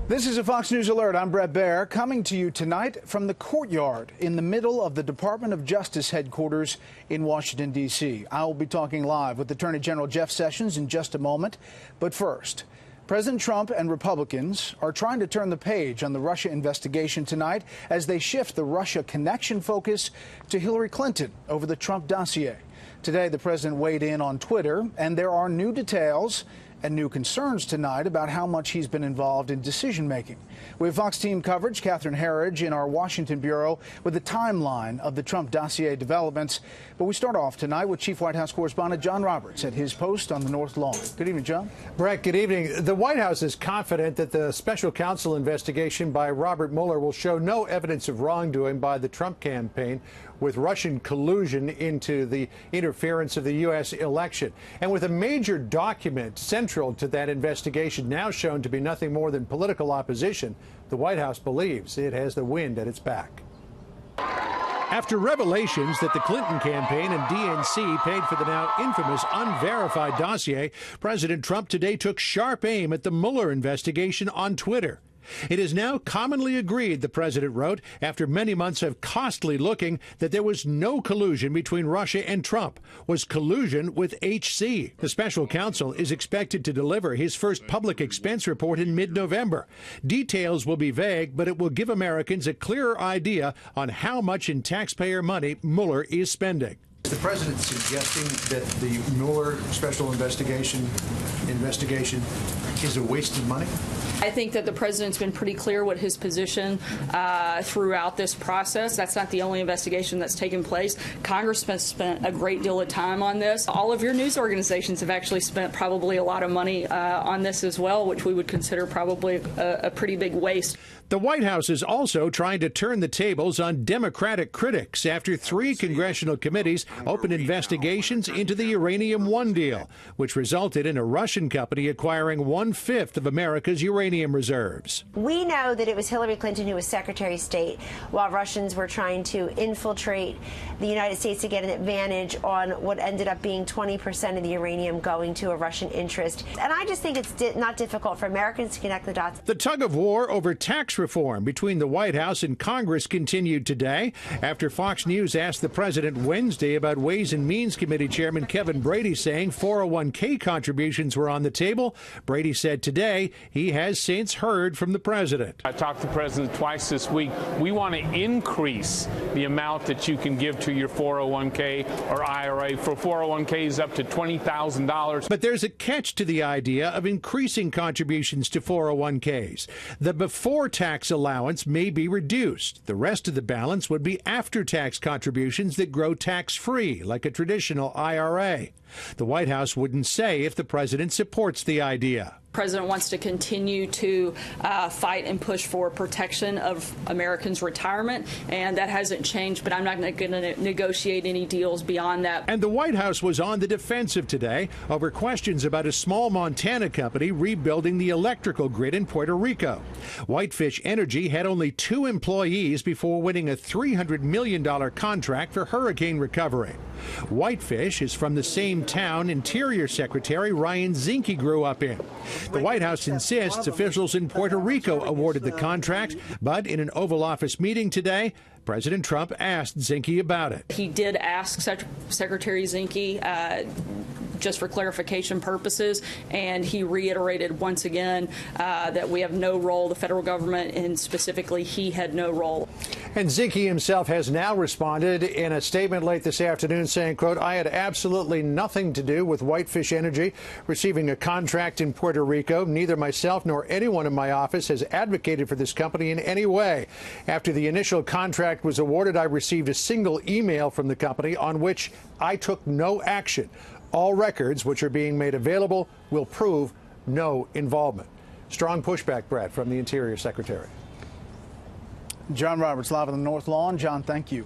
This is a Fox News Alert. I'm Brett Baer, coming to you tonight from the courtyard in the middle of the Department of Justice headquarters in Washington, D.C. I will be talking live with Attorney General Jeff Sessions in just a moment. But first, President Trump and Republicans are trying to turn the page on the Russia investigation tonight as they shift the Russia connection focus to Hillary Clinton over the Trump dossier. Today, the president weighed in on Twitter, and there are new details and new concerns tonight about how much he's been involved in decision-making. We have Fox team coverage, Catherine Herridge in our Washington bureau with the timeline of the Trump dossier developments. But we start off tonight with Chief White House correspondent John Roberts at his post on the North Lawn. Good evening, John. Brett, good evening. The White House is confident that the special counsel investigation by Robert Mueller will show no evidence of wrongdoing by the Trump campaign with Russian collusion into the interference of the U.S. election. And with a major document central to that investigation now shown to be nothing more than political opposition, the White House believes it has the wind at its back. After revelations that the Clinton campaign and DNC paid for the now infamous unverified dossier, President Trump today took sharp aim at the Mueller investigation on Twitter. It is now commonly agreed, the president wrote, after many months of costly looking, that there was no collusion between Russia and Trump, was collusion with HC. The special counsel is expected to deliver his first public expense report in mid-November. Details will be vague, but it will give Americans a clearer idea on how much in taxpayer money Mueller is spending. Is the president suggesting that the Mueller special investigation is a waste of money? I think that the president's been pretty clear what his position throughout this process. That's not the only investigation that's taken place. Congress has spent a great deal of time on this. All of your news organizations have actually spent probably a lot of money on this as well, which we would consider probably a pretty big waste. The White House is also trying to turn the tables on Democratic critics after 3 congressional committees opened investigations into the Uranium One deal, which resulted in a Russian company acquiring 1/5 of America's uranium reserves. We know that it was Hillary Clinton who was Secretary of State while Russians were trying to infiltrate the United States to get an advantage on what ended up being 20% of the uranium going to a Russian interest. And I just think it's not difficult for Americans to connect the dots. The tug of war over tax reform between the White House and Congress continued today after Fox News asked the president Wednesday about Ways and Means Committee Chairman Kevin Brady saying 401k contributions were on the table. Brady said today he has since heard from the president. I talked to the president twice this week. We want to increase the amount that you can give to your 401k or IRA. For 401ks up to $20,000. But there's a catch to the idea of increasing contributions to 401ks. The before-tax allowance may be reduced. The rest of the balance would be after-tax contributions that grow tax-free, like a traditional IRA. The White House wouldn't say if the president supports the idea. The president wants to continue to fight and push for protection of Americans' retirement, and that hasn't changed, but I'm not going to negotiate any deals beyond that. And the White House was on the defensive today over questions about a small Montana company rebuilding the electrical grid in Puerto Rico. Whitefish Energy had only 2 employees before winning a $300 million contract for hurricane recovery. Whitefish is from the same town Interior Secretary Ryan Zinke grew up in. The White House insists officials in Puerto Rico awarded the contract, but in an Oval Office meeting today, President Trump asked Zinke about it. He did ask Secretary Zinke just for clarification purposes, and he reiterated once again that we have no role, the federal government, and specifically he had no role. And Zinke himself has now responded in a statement late this afternoon saying, quote, I had absolutely nothing to do with Whitefish Energy receiving a contract in Puerto Rico. Neither myself nor anyone in my office has advocated for this company in any way. After the initial contract was awarded, I received a single email from the company on which I took no action. All records which are being made available will prove no involvement. Strong pushback, Brett, from the Interior Secretary. John Roberts live on the North Lawn. John, thank you.